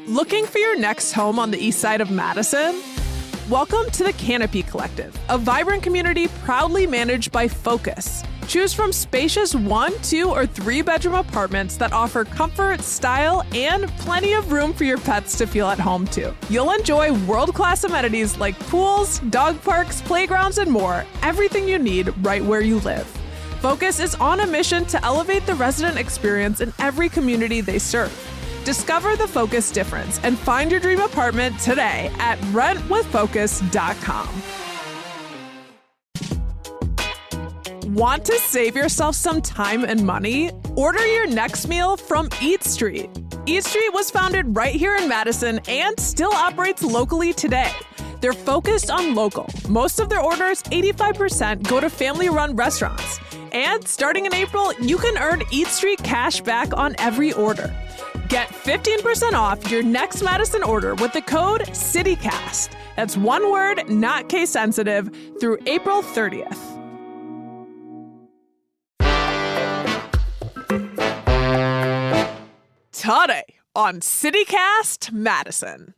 Looking for your next home on the east side of Madison? Welcome to the Canopy Collective, a vibrant community proudly managed by Focus. Choose from spacious 1, 2, or 3-bedroom apartments that offer comfort, style, and plenty of room for your pets to feel at home too. You'll enjoy world-class amenities like pools, dog parks, playgrounds, and more. Everything you need right where you live. Focus is on a mission to elevate the resident experience in every community they serve. Discover the Focus difference and find your dream apartment today at rentwithfocus.com. Want to save yourself some time and money? Order your next meal from Eat Street. Eat Street was founded right here in Madison and still operates locally today. They're focused on local. Most of their orders, 85%, go to family-run restaurants. And starting in April, you can earn Eat Street cash back on every order. Get 15% off your next Madison order with the code CityCast. That's one word, not case sensitive, through April 30th. Today on City Cast Madison.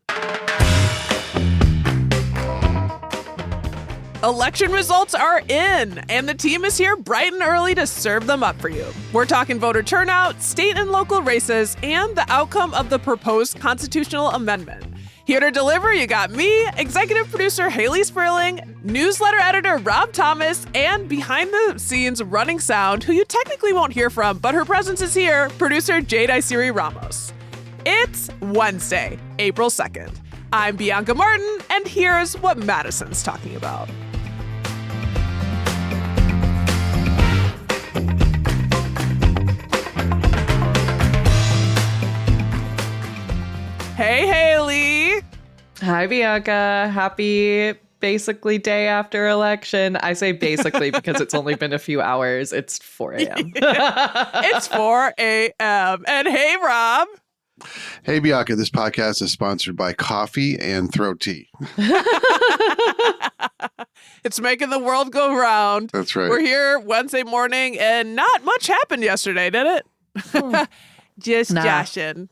Election results are in, and the team is here bright and early to serve them up for you. We're talking voter turnout, state and local races, and the outcome of the proposed constitutional amendment. Here to deliver, you got me, executive producer Hayley Sperling, newsletter editor Rob Thomas, and behind the scenes running sound, who you technically won't hear from, but her presence is here, producer Jade Isiri Ramos. It's Wednesday, April 2nd. I'm Bianca Martin, and here's what Madison's talking about. Hey, Hayley. Hi, Bianca. Happy basically day after election. I say basically because it's only been a few hours. It's 4 a.m. It's 4 a.m. And hey, Rob. Hey, Bianca. This podcast is sponsored by coffee and throat tea. It's making the world go round. That's right. We're here Wednesday morning, and not much happened yesterday, did it? Just joshing.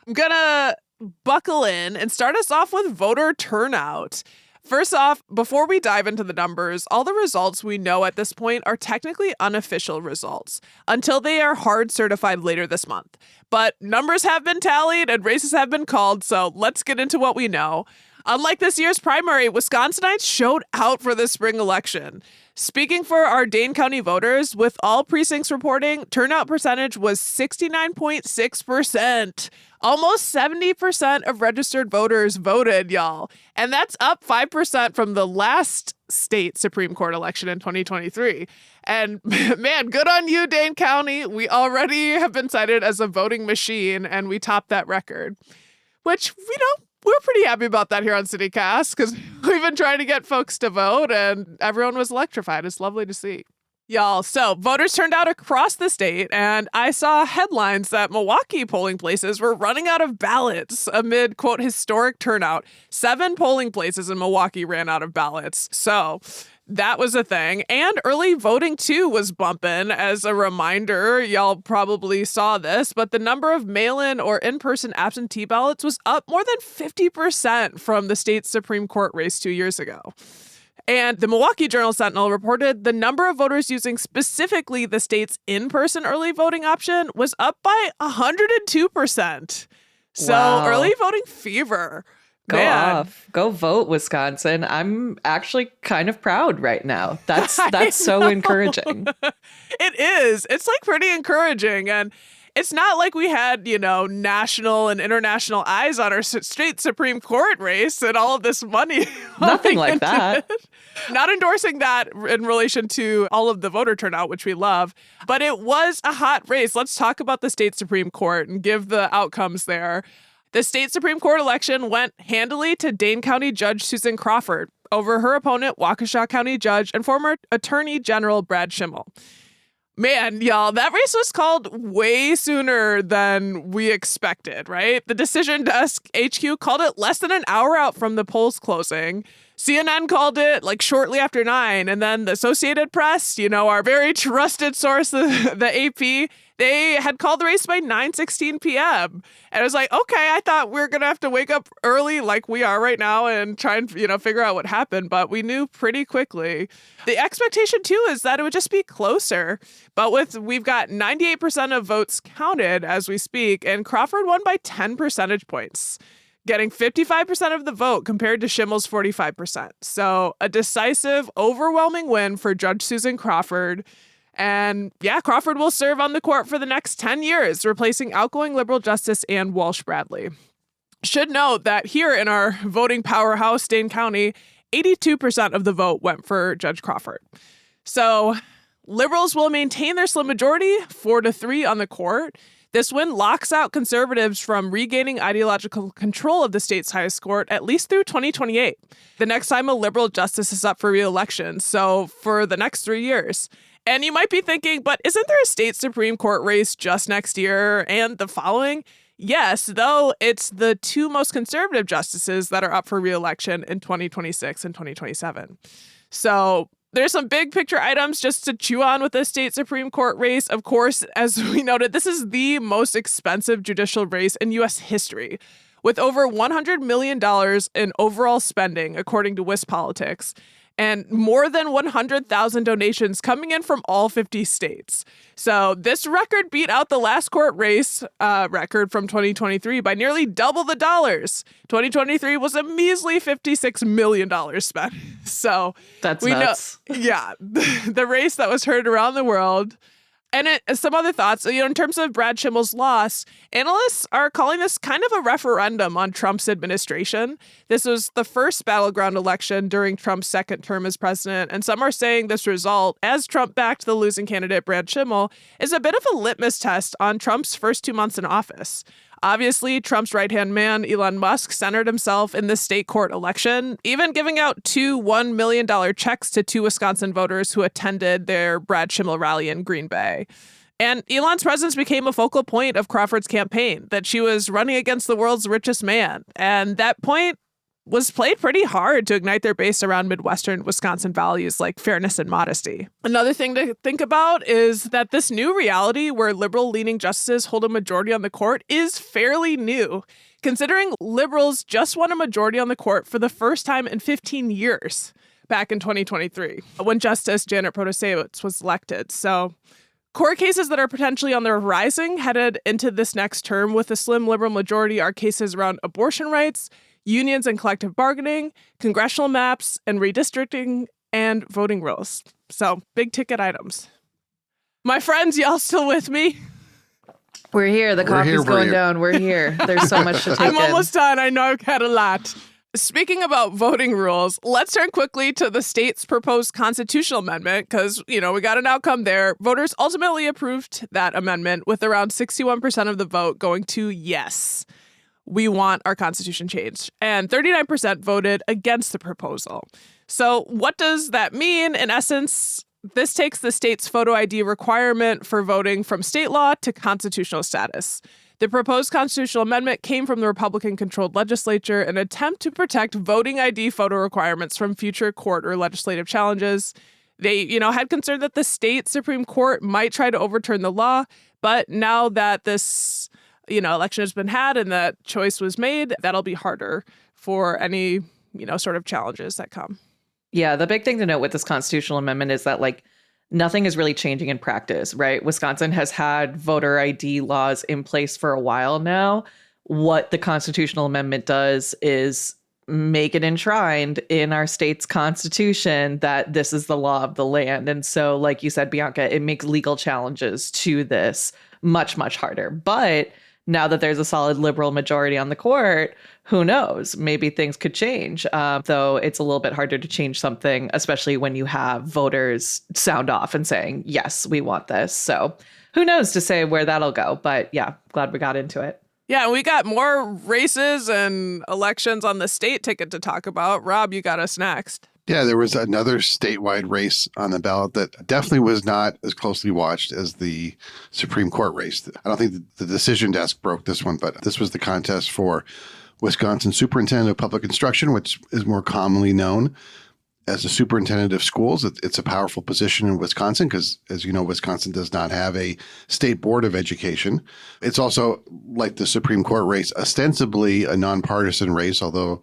I'm gonna buckle in and start us off with voter turnout. First off, before we dive into the numbers, all the results we know at this point are technically unofficial results until they are hard certified later this month. But numbers have been tallied and races have been called, so let's get into what we know. Unlike this year's primary, Wisconsinites showed out for the spring election. Speaking for our Dane County voters, with all precincts reporting, turnout percentage was 69.6%. Almost 70% of registered voters voted, y'all. And that's up 5% from the last state Supreme Court election in 2023. And man, good on you, Dane County. We already have been cited as a voting machine, and we topped that record. Which, we're pretty happy about that here on CityCast because we've been trying to get folks to vote and everyone was electrified. It's lovely to see. Y'all, so voters turned out across the state, and I saw headlines that Milwaukee polling places were running out of ballots amid, quote, historic turnout. 7 polling places in Milwaukee ran out of ballots. So that was a thing. And early voting, too, was bumping. As a reminder, y'all probably saw this, but the number of mail-in or in-person absentee ballots was up more than 50% from the state's Supreme Court race 2 years ago. And the Milwaukee Journal-Sentinel reported the number of voters using specifically the state's in-person early voting option was up by 102%. So Wow. Early voting fever. Go Man. off. Go vote, Wisconsin. I'm actually kind of proud right now. That's so encouraging. It is. It's like pretty encouraging. And it's not like we had, national and international eyes on our state Supreme Court race and all of this money. Nothing like that. Not endorsing that in relation to all of the voter turnout, which we love, but it was a hot race. Let's talk about the state Supreme Court and give the outcomes there. The state Supreme Court election went handily to Dane County Judge Susan Crawford over her opponent, Waukesha County Judge and former Attorney General Brad Schimmel. Man, y'all, that race was called way sooner than we expected, right? The Decision Desk HQ called it less than an hour out from the polls closing. CNN called it like shortly after 9. And then the Associated Press, our very trusted source, the AP, they had called the race by 9:16 p.m. And I was like, okay, I thought we were going to have to wake up early like we are right now and try and, figure out what happened. But we knew pretty quickly. The expectation, too, is that it would just be closer. But we've got 98% of votes counted as we speak, and Crawford won by 10 percentage points, getting 55% of the vote compared to Schimmel's 45%. So a decisive, overwhelming win for Judge Susan Crawford. And yeah, Crawford will serve on the court for the next 10 years, replacing outgoing liberal Justice Ann Walsh Bradley. Should note that here in our voting powerhouse, Dane County, 82% of the vote went for Judge Crawford. So liberals will maintain their slim majority, 4-3 on the court. This win locks out conservatives from regaining ideological control of the state's highest court at least through 2028. The next time a liberal justice is up for re-election, so for the next 3 years. And you might be thinking, but isn't there a state Supreme Court race just next year and the following? Yes, though it's the 2 most conservative justices that are up for re-election in 2026 and 2027. So there's some big picture items just to chew on with the state Supreme Court race. Of course, as we noted, this is the most expensive judicial race in U.S. history, with over $100 million in overall spending, according to WisPolitics, and more than 100,000 donations coming in from all 50 states. So this record beat out the last court race record from 2023 by nearly double the dollars. 2023 was a measly $56 million spent. So that's we nuts. Yeah, the race that was heard around the world. And some other thoughts, in terms of Brad Schimmel's loss, analysts are calling this kind of a referendum on Trump's administration. This was the first battleground election during Trump's second term as president, and some are saying this result, as Trump backed the losing candidate Brad Schimmel, is a bit of a litmus test on Trump's first 2 months in office. Obviously, Trump's right-hand man, Elon Musk, centered himself in the state court election, even giving out 2 $1 million checks to 2 Wisconsin voters who attended their Brad Schimmel rally in Green Bay. And Elon's presence became a focal point of Crawford's campaign, that she was running against the world's richest man. And that point was played pretty hard to ignite their base around Midwestern Wisconsin values like fairness and modesty. Another thing to think about is that this new reality where liberal-leaning justices hold a majority on the court is fairly new, considering liberals just won a majority on the court for the first time in 15 years back in 2023, when Justice Janet Protasevich was elected. So court cases that are potentially on the horizon headed into this next term with a slim liberal majority are cases around abortion rights, unions and collective bargaining, congressional maps, and redistricting and voting rules. So, big ticket items. My friends, y'all still with me? We're here. The coffee's going down. We're here. There's so much to take I'm almost done. I know I've had a lot. Speaking about voting rules, let's turn quickly to the state's proposed constitutional amendment because, we got an outcome there. Voters ultimately approved that amendment with around 61% of the vote going to yes. We want our Constitution changed. And 39% voted against the proposal. So what does that mean? In essence, this takes the state's photo ID requirement for voting from state law to constitutional status. The proposed constitutional amendment came from the Republican-controlled legislature in an attempt to protect voting ID photo requirements from future court or legislative challenges. They, had concern that the state Supreme Court might try to overturn the law, but now that this election has been had and that choice was made, that'll be harder for any, sort of challenges that come. Yeah, the big thing to note with this constitutional amendment is that, nothing is really changing in practice, right? Wisconsin has had voter ID laws in place for a while now. What the constitutional amendment does is make it enshrined in our state's constitution that this is the law of the land. And so, like you said, Bianca, it makes legal challenges to this much, much harder. But now that there's a solid liberal majority on the court, who knows? Maybe things could change. Though it's a little bit harder to change something, especially when you have voters sound off and saying, yes, we want this. So who knows to say where that'll go. But yeah, glad we got into it. Yeah, we got more races and elections on the state ticket to talk about. Rob, you got us next. Yeah, there was another statewide race on the ballot that definitely was not as closely watched as the Supreme Court race. I don't think the decision desk broke this one, but this was the contest for Wisconsin Superintendent of Public Instruction, which is more commonly known as a superintendent of schools. It's a powerful position in Wisconsin because, as you know, Wisconsin does not have a state board of education. It's also, like the Supreme Court race, ostensibly a nonpartisan race, although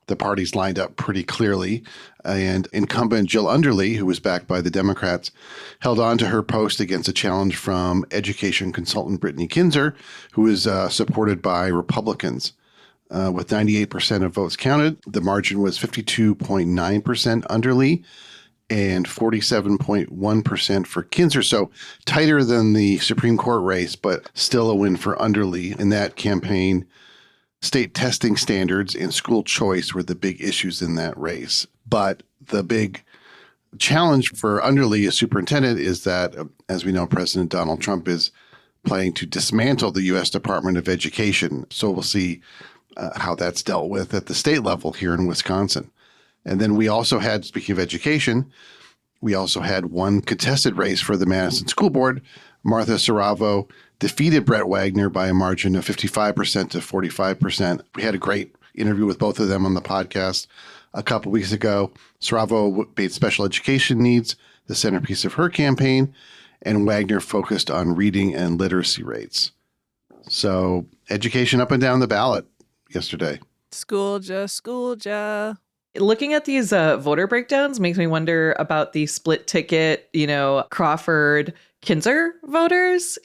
the parties lined up pretty clearly. And incumbent Jill Underly, who was backed by the Democrats, held on to her post against a challenge from education consultant Brittany Kinzer, who is supported by Republicans. With 98% of votes counted, the margin was 52.9% Underly and 47.1% for Kinzer. So tighter than the Supreme Court race, but still a win for Underly. In that campaign, state testing standards and school choice were the big issues in that race. But the big challenge for Underly as superintendent is that, as we know, President Donald Trump is planning to dismantle the U.S. Department of Education. So we'll see how that's dealt with at the state level here in Wisconsin. And then we also had, speaking of education, we also had one contested race for the Madison School Board. Martha Saravo defeated Brett Wagner by a margin of 55% to 45%. We had a great interview with both of them on the podcast a couple weeks ago. Saravo made special education needs the centerpiece of her campaign, and Wagner focused on reading and literacy rates. So education up and down the ballot yesterday. School ja. Looking at these voter breakdowns makes me wonder about the split ticket, Crawford Kinzer voters,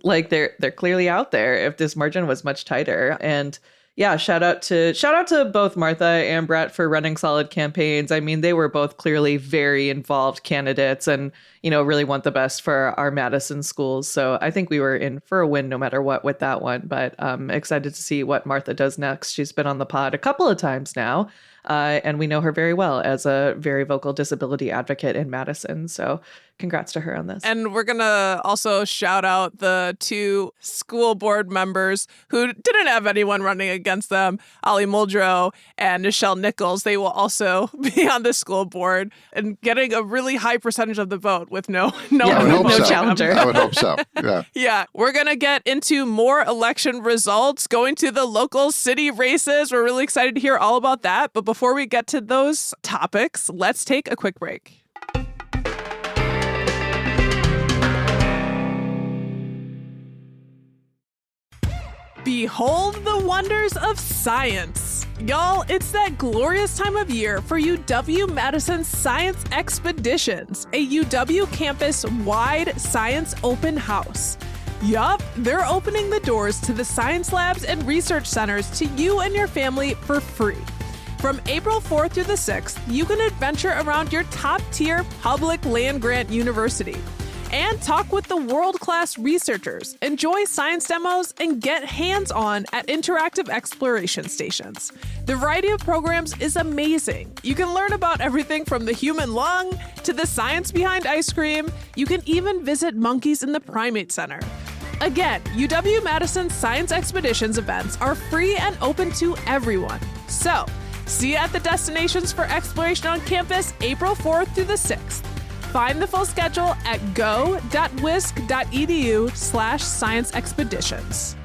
like they're clearly out there if this margin was much tighter. And yeah, shout out to both Martha and Brett for running solid campaigns. I mean, they were both clearly very involved candidates and, really want the best for our Madison schools. So I think we were in for a win no matter what with that one. But I'm excited to see what Martha does next. She's been on the pod a couple of times now. And we know her very well as a very vocal disability advocate in Madison. So congrats to her on this. And we're going to also shout out the two school board members who didn't have anyone running against them, Ali Muldrow and Nichelle Nichols. They will also be on the school board and getting a really high percentage of the vote with no challenger. I would hope so. Yeah. Yeah. We're going to get into more election results, going to the local city races. We're really excited to hear all about that. But before we get to those topics, let's take a quick break. Behold the wonders of science. Y'all, it's that glorious time of year for UW-Madison Science Expeditions, a UW campus-wide science open house. Yup, they're opening the doors to the science labs and research centers to you and your family for free. From April 4th through the 6th, you can adventure around your top-tier public land-grant university and talk with the world-class researchers, enjoy science demos, and get hands-on at interactive exploration stations. The variety of programs is amazing. You can learn about everything from the human lung to the science behind ice cream. You can even visit monkeys in the Primate Center. Again, UW-Madison Science Expeditions events are free and open to everyone. So, see you at the destinations for exploration on campus April 4th through the 6th. Find the full schedule at go.wisc.edu/science expeditions.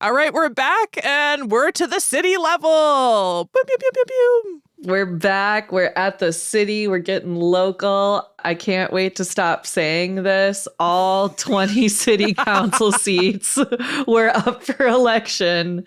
All right, we're back and we're to the city level. Boom, boom, boom, boom, boom. We're back. We're at the city. We're getting local. I can't wait to stop saying this. All 20 city council seats were up for election.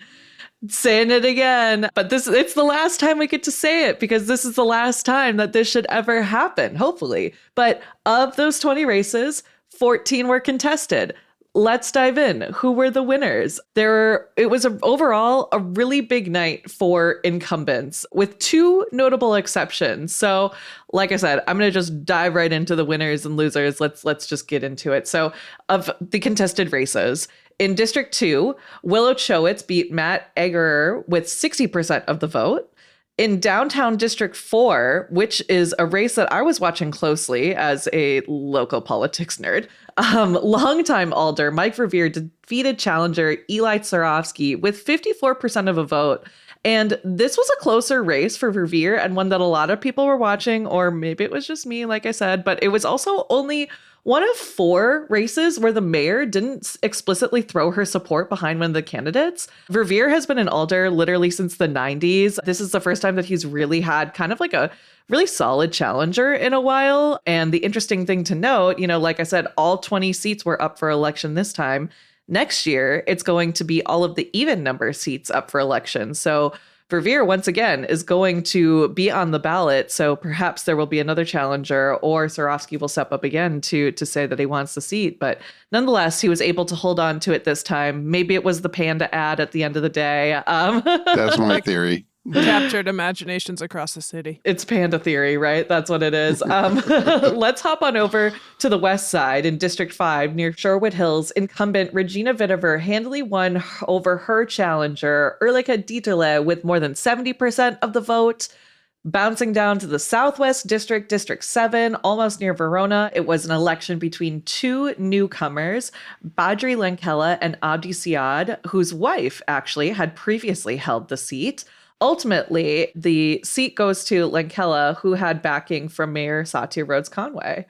Saying it again, but it's the last time we get to say it because this is the last time that this should ever happen, hopefully. But of those 20 races, 14 were contested. Let's dive in. Who were the winners? It was overall a really big night for incumbents with two notable exceptions. So, like I said, I'm going to just dive right into the winners and losers. Let's just get into it. So, of the contested races, in District 2, Willow Chowitz beat Matt Eggerer with 60% of the vote. In downtown District 4, which is a race that I was watching closely as a local politics nerd, longtime alder Mike Revere defeated challenger Eli Tsarovsky with 54% of a vote. And this was a closer race for Revere and one that a lot of people were watching, or maybe it was just me, like I said, but it was also only one of 4 races where the mayor didn't explicitly throw her support behind one of the candidates. Verveer has been an alder literally since the 90s. This is the first time that he's really had kind of like a really solid challenger in a while. And the interesting thing to note, like I said, all 20 seats were up for election this time. Next year, it's going to be all of the even number seats up for election. So Verveer, once again, is going to be on the ballot. So perhaps there will be another challenger, or Swarovski will step up again to say that he wants the seat. But nonetheless, he was able to hold on to it this time. Maybe it was the panda ad at the end of the day. That's my theory. Captured imaginations across the city. It's panda theory, right? That's what it is. Let's hop on over to the west side in District 5 near Sherwood Hills. Incumbent Regina Vitiver handily won over her challenger, Erlika Dieterle, with more than 70% of the vote. Bouncing down to the Southwest District, District 7, almost near Verona, it was an election between 2 newcomers, Badri Lenkela and Abdi Siad, whose wife actually had previously held the seat. Ultimately, the seat goes to Lenkela, who had backing from Mayor Satya Rhodes Conway.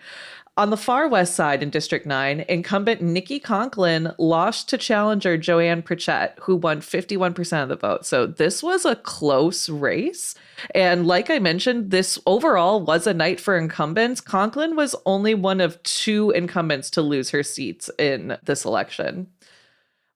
On the far west side in District 9, incumbent Nikki Conklin lost to challenger Joanne Pritchett, who won 51% of the vote. So this was a close race. And like I mentioned, this overall was a night for incumbents. Conklin was only one of 2 incumbents to lose her seats in this election.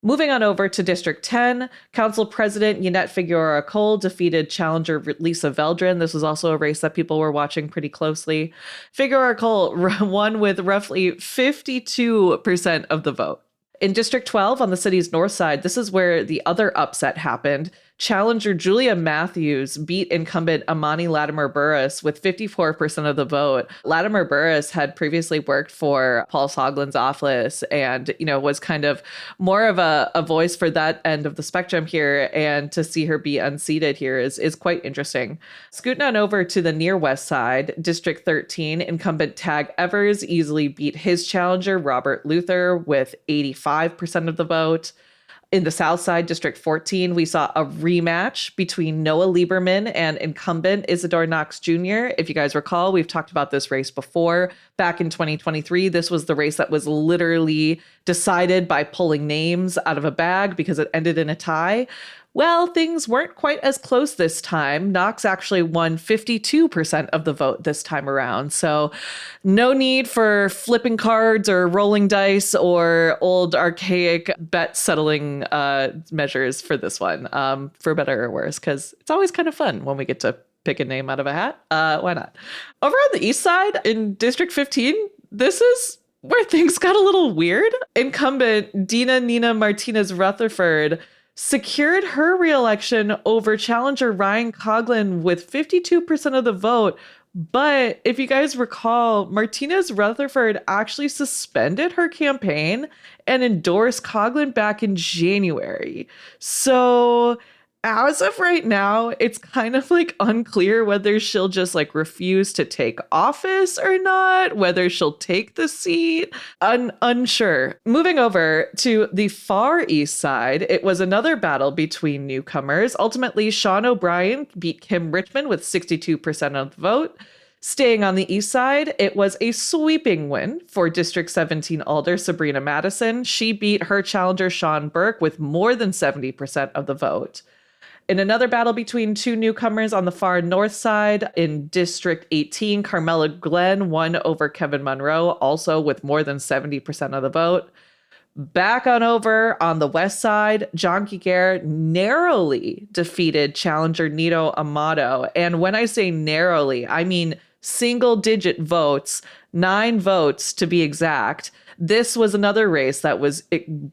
Moving on over to District 10, Council President Yannette Figueroa-Cole defeated challenger Lisa Veldrin. This was also a race that people were watching pretty closely. Figueroa-Cole won with roughly 52% of the vote. In District 12 on the city's north side, this is where the other upset happened. Challenger Julia Matthews beat incumbent Amani Latimer-Burris with 54% of the vote. Latimer-Burris had previously worked for Paul Soglin's office and, was kind of more of a voice for that end of the spectrum here. And to see her be unseated here is quite interesting. Scooting on over to the near west side, District 13, incumbent Tag Evers easily beat his challenger, Robert Luther, with 85% of the vote. In the South Side, District 14, we saw a rematch between Noah Lieberman and incumbent Isidore Knox Jr. If you guys recall, we've talked about this race before. Back in 2023, this was the race that was literally decided by pulling names out of a bag because it ended in a tie. Well, things weren't quite as close this time. Knox actually won 52% of the vote this time around. So no need for flipping cards or rolling dice or old archaic bet settling measures for this one, for better or worse, because it's always kind of fun when we get to pick a name out of a hat. Why not? Over on the east side in District 15, this is where things got a little weird. Incumbent Dina Nina Martinez Rutherford secured her reelection over challenger Ryan Coughlin with 52% of the vote. But if you guys recall, Martinez Rutherford actually suspended her campaign and endorsed Coughlin back in January. So as of right now, it's kind of like unclear whether she'll just like refuse to take office or not, whether she'll take the seat. Unsure. Moving over to the far east side, it was another battle between newcomers. Ultimately, Sean O'Brien beat Kim Richmond with 62% of the vote. Staying on the east side, it was a sweeping win for District 17 Alder Sabrina Madison. She beat her challenger Sean Burke with more than 70% of the vote. In another battle between 2 newcomers on the far north side, in District 18, Carmela Glenn won over Kevin Monroe, also with more than 70% of the vote. Back on over on the west side, John Giguere narrowly defeated challenger Nito Amato. And when I say narrowly, I mean single-digit votes, 9 votes to be exact. This was another race that was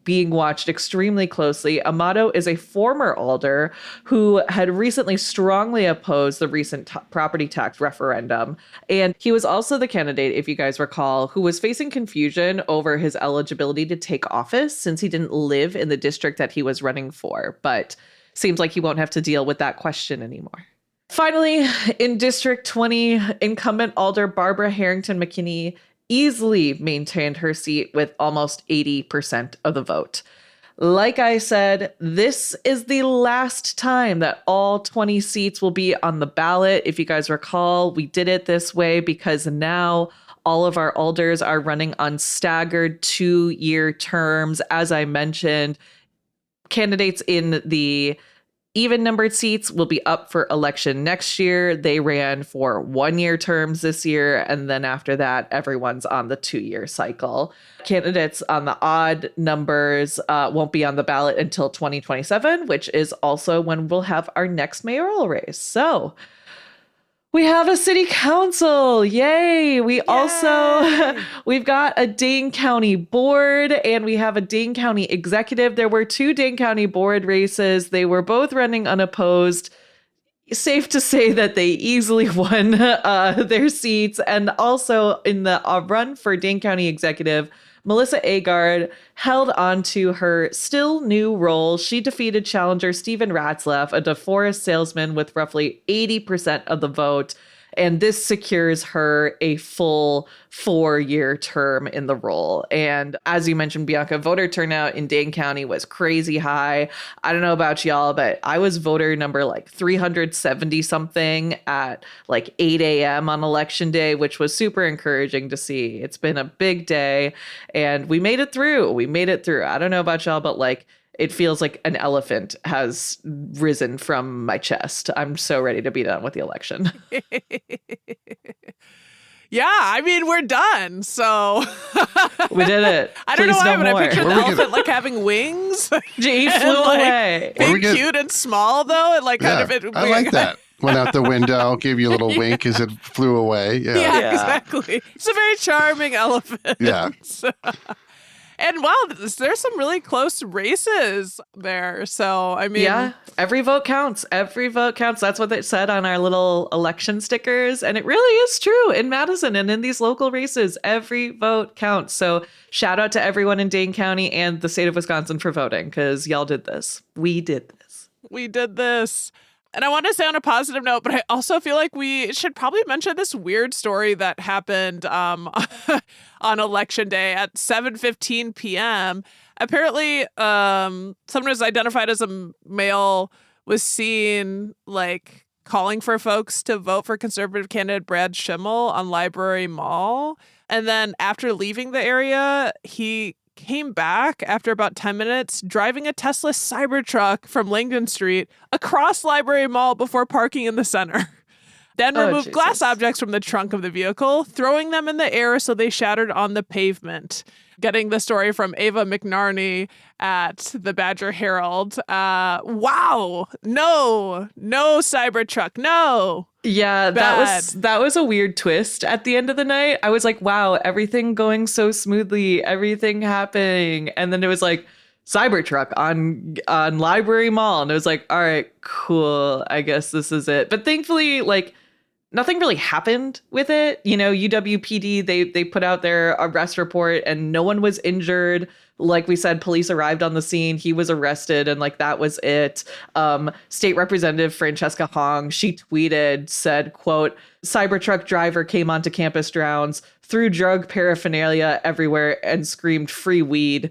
being watched extremely closely. Amato is a former alder who had recently strongly opposed the recent property tax referendum. And he was also the candidate, if you guys recall, who was facing confusion over his eligibility to take office since he didn't live in the district that he was running for. But seems like he won't have to deal with that question anymore. Finally, in District 20, incumbent alder Barbara Harrington McKinney easily maintained her seat with almost 80% of the vote. Like I said, this is the last time that all 20 seats will be on the ballot. If you guys recall, we did it this way because now All of our alders are running on staggered 2-year terms. As I mentioned, candidates in the even numbered seats will be up for election next year. They ran for 1-year terms this year. And then after that, everyone's on the 2-year cycle. Candidates on the odd numbers won't be on the ballot until 2027, which is also when we'll have our next mayoral race. So we have a city council. Yay. We've got a Dane County board and we have a Dane County executive. There were 2 Dane County board races. They were both running unopposed. Safe to say that they easily won their seats. And also in the run for Dane County executive, Melissa Agard held on to her still new role. She defeated challenger Steven Ratzlaff, a DeForest salesman with roughly 80% of the vote. And this secures her a full 4-year term in the role. And as you mentioned, Bianca, voter turnout in Dane County was crazy high. I don't know about y'all, but I was voter number 370 something at 8 a.m. on election day, which was super encouraging to see. It's been a big day and we made it through. I don't know about y'all, but it feels like an elephant has risen from my chest. I'm so ready to be done with the election. Yeah, I mean, we're done. So we did it. I don't know why, but I pictured the elephant having wings. He flew away. Being cute and small, though. And I like that. Went out the window, gave you a little wink as it flew away. Yeah, exactly. It's a very charming elephant. Yeah. And wow, there's some really close races there. So, I mean. Yeah, every vote counts. Every vote counts. That's what they said on our little election stickers. And it really is true in Madison and in these local races. Every vote counts. So shout out to everyone in Dane County and the state of Wisconsin for voting because y'all did this. We did this. And I want to say on a positive note, but I also feel like we should probably mention this weird story that happened on election day at 7:15 p.m. Apparently, someone who's identified as a male was seen calling for folks to vote for conservative candidate Brad Schimmel on Library Mall. And then after leaving the area, he came back after about 10 minutes driving a Tesla Cybertruck from Langdon Street across Library Mall before parking in the center. Then removed glass objects from the trunk of the vehicle, throwing them in the air so they shattered on the pavement. Getting the story from Ava McNarney at the Badger Herald. Wow. No Cybertruck. No. Yeah, that was a weird twist at the end of the night. I was like, wow, everything going so smoothly, everything happening. And then it was Cybertruck on Library Mall. And it was all right, cool. I guess this is it. But thankfully, nothing really happened with it. UWPD, they put out their arrest report and no one was injured. Like we said, police arrived on the scene. He was arrested and that was it. State Representative Francesca Hong, she tweeted, said, quote, Cybertruck driver came onto campus grounds, threw drug paraphernalia everywhere and screamed free weed.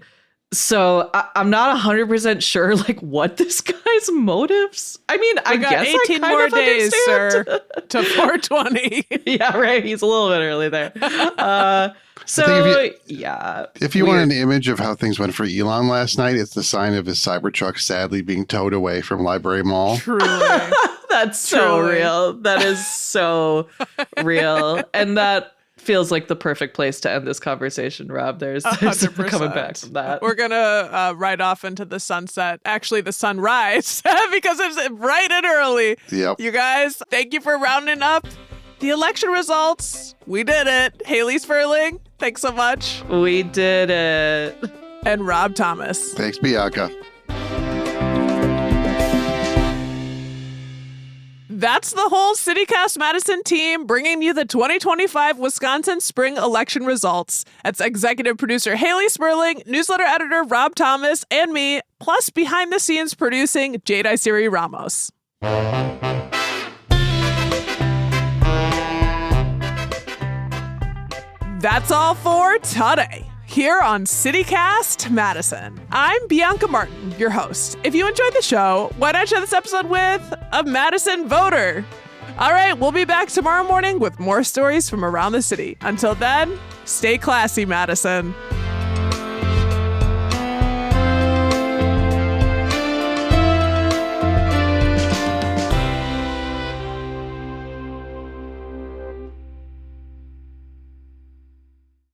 So I'm not 100% sure what this guy's motives. I mean, I guess 18 more days, sir, to 420. Yeah, right. He's a little bit early there. If you want an image of how things went for Elon last night, it's the sign of his Cybertruck sadly being towed away from Library Mall. Truly. That's so real. That is so real. And that feels like the perfect place to end this conversation, Rob. There's no coming back from that. We're going to ride off into the sunset. Actually, the sunrise, because it's bright and early. Yep. You guys, thank you for rounding up the election results. We did it. Hayley Sperling, thanks so much. We did it. And Rob Thomas. Thanks, Bianca. That's the whole City Cast Madison team bringing you the 2025 Wisconsin spring election results. That's executive producer Hayley Sperling, newsletter editor Rob Thomas, and me, plus behind the scenes producing Jade Isiri Ramos. That's all for today. Here on City Cast Madison. I'm Bianca Martin, your host. If you enjoyed the show, why not share this episode with a Madison voter? All right, we'll be back tomorrow morning with more stories from around the city. Until then, stay classy, Madison.